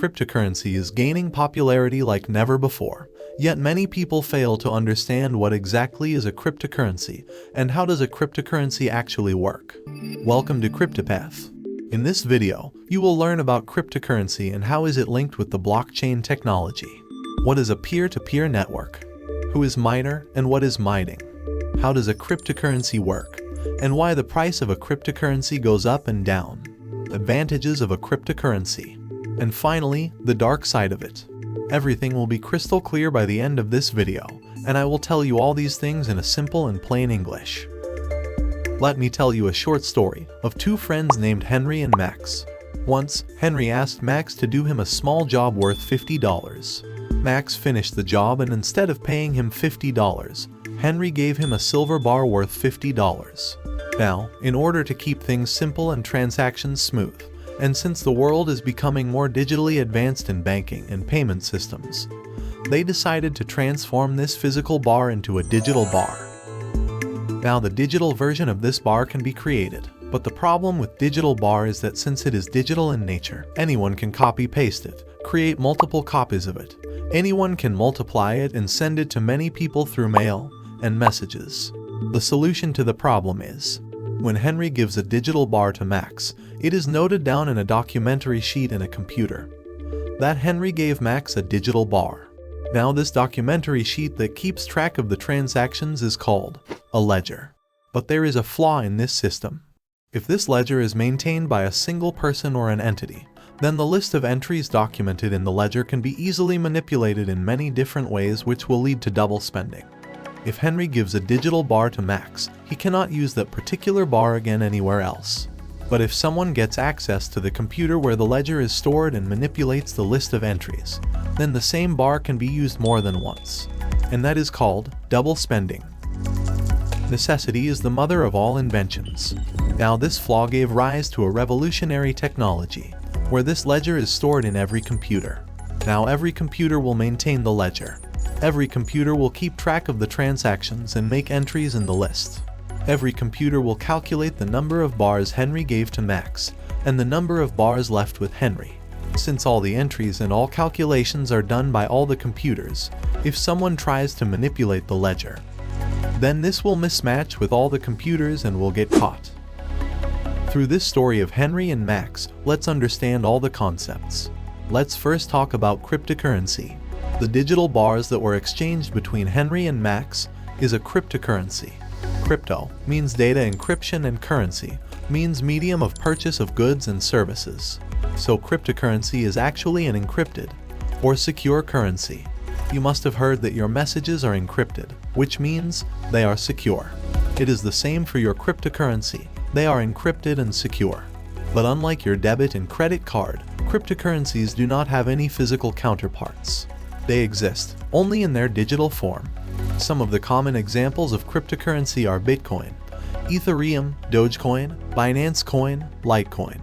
cryptocurrency is gaining popularity like never before, yet many people fail to understand what exactly is a cryptocurrency and how does a cryptocurrency actually work. Welcome to CryptoPath. In this video, you will learn about cryptocurrency and how is it linked with the blockchain technology. What is a peer-to-peer network? Who is miner and what is mining? How does a cryptocurrency work? And why the price of a cryptocurrency goes up and down? Advantages of a cryptocurrency. And finally, the dark side of it. Everything will be crystal clear by the end of this video, and I will tell you all these things in a simple and plain English. Let me tell you a short story of two friends named Henry and Max. Once, Henry asked Max to do him a small job worth $50. Max finished the job and instead of paying him $50, Henry gave him a silver bar worth $50. Now, in order to keep things simple and transactions smooth, and since the world is becoming more digitally advanced in banking and payment systems, they decided to transform this physical bar into a digital bar. Now the digital version of this bar can be created, but the problem with digital bar is that since it is digital in nature, anyone can copy-paste it, create multiple copies of it. Anyone can multiply it and send it to many people through mail and messages. The solution to the problem is, when Henry gives a digital bar to Max, it is noted down in a documentary sheet in a computer that Henry gave Max a digital bar. Now this documentary sheet that keeps track of the transactions is called a ledger. But there is a flaw in this system. If this ledger is maintained by a single person or an entity, then the list of entries documented in the ledger can be easily manipulated in many different ways, which will lead to double spending. If Henry gives a digital bar to Max, he cannot use that particular bar again anywhere else. But if someone gets access to the computer where the ledger is stored and manipulates the list of entries, then the same bar can be used more than once. And that is called double spending. Necessity is the mother of all inventions. Now this flaw gave rise to a revolutionary technology, where this ledger is stored in every computer. Now every computer will maintain the ledger. Every computer will keep track of the transactions and make entries in the list. Every computer will calculate the number of bars Henry gave to Max, and the number of bars left with Henry. Since all the entries and all calculations are done by all the computers, if someone tries to manipulate the ledger, then this will mismatch with all the computers and will get caught. Through this story of Henry and Max, let's understand all the concepts. Let's first talk about cryptocurrency. The digital bars that were exchanged between Henry and Max is a cryptocurrency. Crypto means data encryption and currency means medium of purchase of goods and services. So cryptocurrency is actually an encrypted or secure currency. You must have heard that your messages are encrypted, which means they are secure. It is the same for your cryptocurrency. They are encrypted and secure. But unlike your debit and credit card, cryptocurrencies do not have any physical counterparts. They exist only in their digital form. Some of the common examples of cryptocurrency are Bitcoin, Ethereum, Dogecoin, Binance Coin, Litecoin.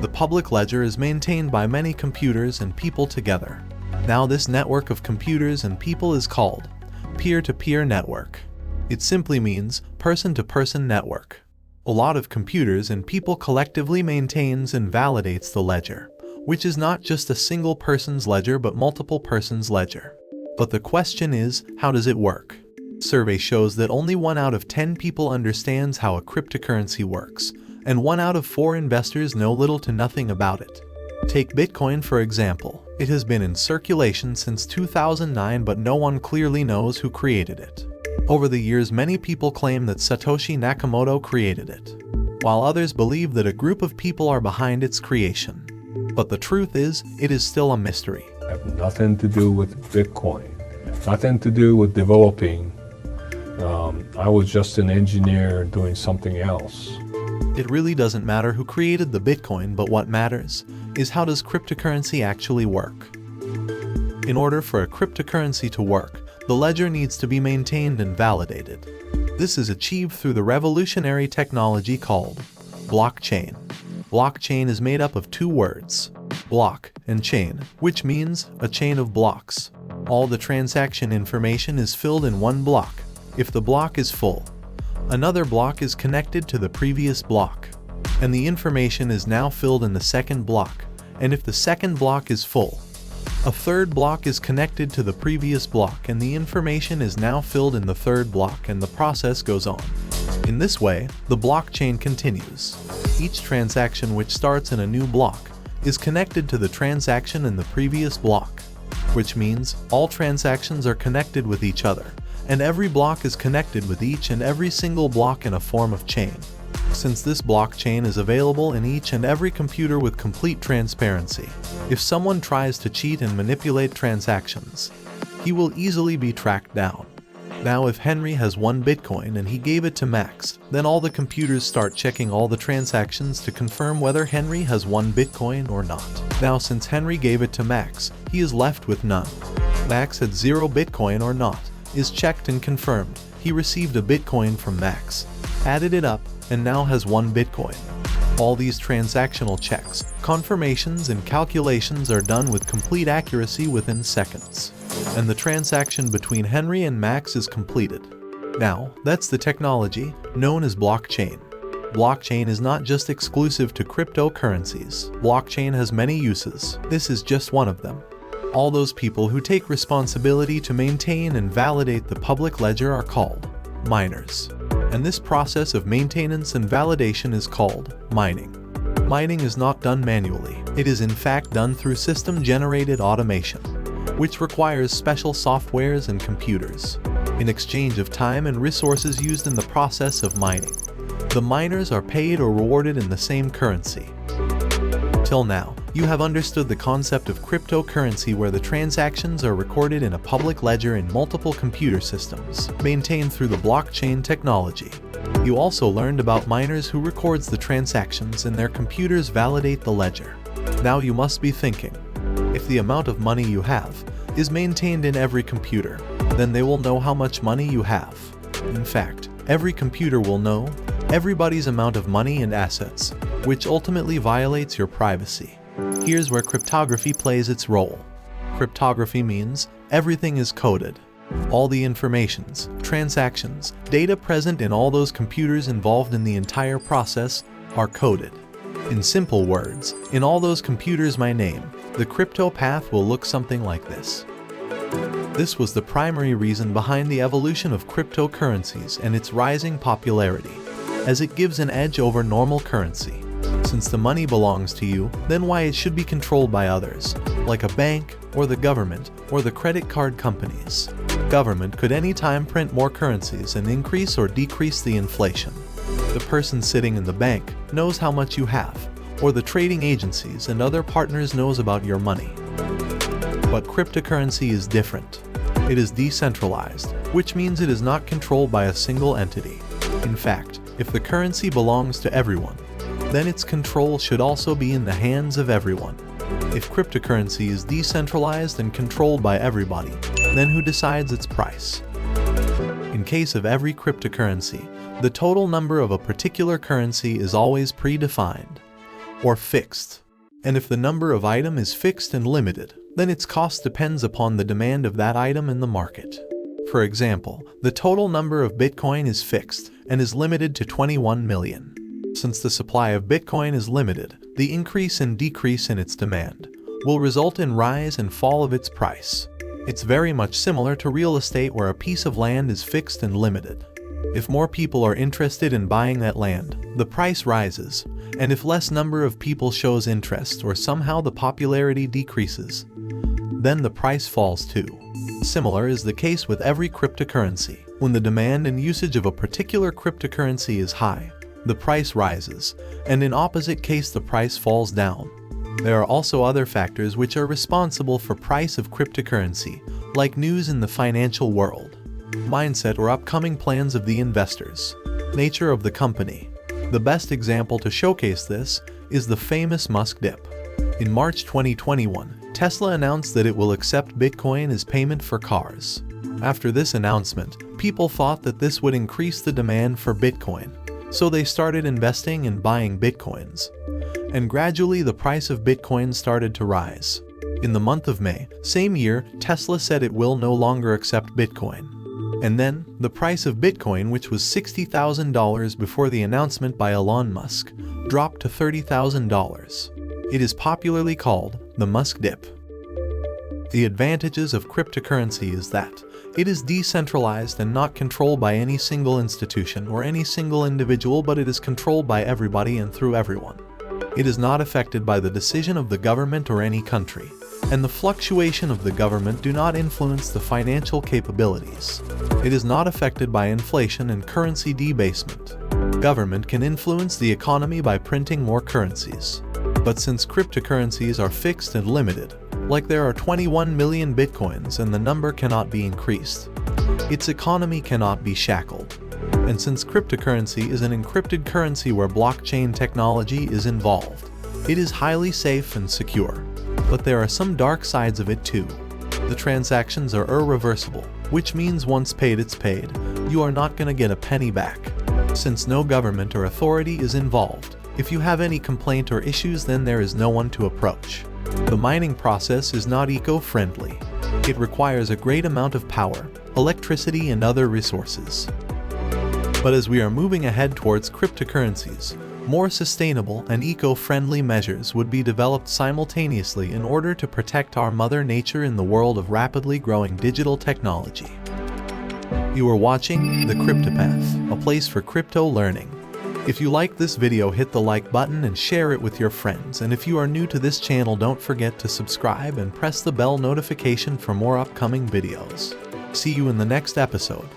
The public ledger is maintained by many computers and people together. Now this network of computers and people is called peer-to-peer network. It simply means person-to-person network. A lot of computers and people collectively maintains and validates the ledger, which is not just a single person's ledger but multiple persons' ledger. But the question is, how does it work? Survey shows that only 1 out of 10 people understands how a cryptocurrency works, and 1 out of 4 investors know little to nothing about it. Take Bitcoin for example. It has been in circulation since 2009 but no one clearly knows who created it. Over the years many people claim that Satoshi Nakamoto created it, while others believe that a group of people are behind its creation. But the truth is, it is still a mystery. Have nothing to do with Bitcoin, nothing to do with developing. I was just an engineer doing something else. It really doesn't matter who created the Bitcoin, but what matters is how does cryptocurrency actually work. In order for a cryptocurrency to work, the ledger needs to be maintained and validated. This is achieved through the revolutionary technology called blockchain. Blockchain is made up of 2 words, block and chain, which means a chain of blocks. All the transaction information is filled in one block. If the block is full, another block is connected to the previous block, and the information is now filled in the second block, and if the second block is full, a third block is connected to the previous block and the information is now filled in the third block and the process goes on. In this way, the blockchain continues. Each transaction which starts in a new block is connected to the transaction in the previous block, which means all transactions are connected with each other, and every block is connected with each and every single block in a form of chain. Since this blockchain is available in each and every computer with complete transparency, if someone tries to cheat and manipulate transactions, he will easily be tracked down. Now if Henry has 1 Bitcoin and he gave it to Max, then all the computers start checking all the transactions to confirm whether Henry has 1 Bitcoin or not. Now since Henry gave it to Max, he is left with none. Max had 0 Bitcoin or not, is checked and confirmed. He received a Bitcoin from Max, added it up, and now has 1 Bitcoin. All these transactional checks, confirmations, and calculations are done with complete accuracy within seconds, and the transaction between Henry and Max is completed. Now, that's the technology known as blockchain. Blockchain is not just exclusive to cryptocurrencies. Blockchain has many uses. This is just one of them. All those people who take responsibility to maintain and validate the public ledger are called miners. And this process of maintenance and validation is called mining. Mining is not done manually. It is in fact done through system-generated automation, which requires special softwares and computers, in exchange of time and resources used in the process of mining. The miners are paid or rewarded in the same currency. Till now, you have understood the concept of cryptocurrency, where the transactions are recorded in a public ledger in multiple computer systems, maintained through the blockchain technology. You also learned about miners who records the transactions and their computers validate the ledger. Now you must be thinking, if the amount of money you have is maintained in every computer, then they will know how much money you have. In fact, every computer will know everybody's amount of money and assets, which ultimately violates your privacy. Here's where cryptography plays its role. Cryptography means everything is coded. All the informations, transactions, data present in all those computers involved in the entire process are coded. In simple words, in all those computers my name, the crypto path will look something like this. This was the primary reason behind the evolution of cryptocurrencies and its rising popularity, as it gives an edge over normal currency. Since the money belongs to you, then why it should be controlled by others, like a bank, or the government, or the credit card companies. Government could anytime print more currencies and increase or decrease the inflation. The person sitting in the bank knows how much you have, or the trading agencies and other partners knows about your money. But cryptocurrency is different. It is decentralized, which means it is not controlled by a single entity. In fact, if the currency belongs to everyone, then its control should also be in the hands of everyone. If cryptocurrency is decentralized and controlled by everybody, then who decides its price? In case of every cryptocurrency, the total number of a particular currency is always predefined, or fixed. And if the number of item is fixed and limited, then its cost depends upon the demand of that item in the market. For example, the total number of Bitcoin is fixed and is limited to 21 million. Since the supply of Bitcoin is limited, the increase and decrease in its demand will result in rise and fall of its price. It's very much similar to real estate, where a piece of land is fixed and limited. If more people are interested in buying that land, the price rises, and if less number of people shows interest or somehow the popularity decreases, then the price falls too. Similar is the case with every cryptocurrency. When the demand and usage of a particular cryptocurrency is high, the price rises, and in opposite case the price falls down. There are also other factors which are responsible for price of cryptocurrency, like news in the financial world, mindset or upcoming plans of the investors, nature of the company. The best example to showcase this is the famous Musk dip. In March 2021, Tesla announced that it will accept Bitcoin as payment for cars. After this announcement, people thought that this would increase the demand for Bitcoin, so they started investing and buying Bitcoins. And gradually the price of Bitcoin started to rise. In the month of May, same year, Tesla said it will no longer accept Bitcoin. And then, the price of Bitcoin, which was $60,000 before the announcement by Elon Musk, dropped to $30,000. It is popularly called the Musk dip. The advantages of cryptocurrency is that it is decentralized and not controlled by any single institution or any single individual, but it is controlled by everybody and through everyone. It is not affected by the decision of the government or any country, and the fluctuation of the government do not influence the financial capabilities. It is not affected by inflation and currency debasement. Government can influence the economy by printing more currencies. But since cryptocurrencies are fixed and limited, like there are 21 million bitcoins and the number cannot be increased, its economy cannot be shackled. And since cryptocurrency is an encrypted currency where blockchain technology is involved, it is highly safe and secure. But there are some dark sides of it too. The transactions are irreversible, which means once paid it's paid. You are not gonna get a penny back. Since no government or authority is involved, if you have any complaint or issues, then there is no one to approach. The mining process is not eco-friendly. It requires a great amount of power, electricity, and other resources. But as we are moving ahead towards cryptocurrencies, more sustainable and eco-friendly measures would be developed simultaneously in order to protect our Mother Nature in the world of rapidly growing digital technology. You are watching The Cryptopath, a place for crypto learning. If you like this video, hit the like button and share it with your friends. And if you are new to this channel, don't forget to subscribe and press the bell notification for more upcoming videos. See you in the next episode.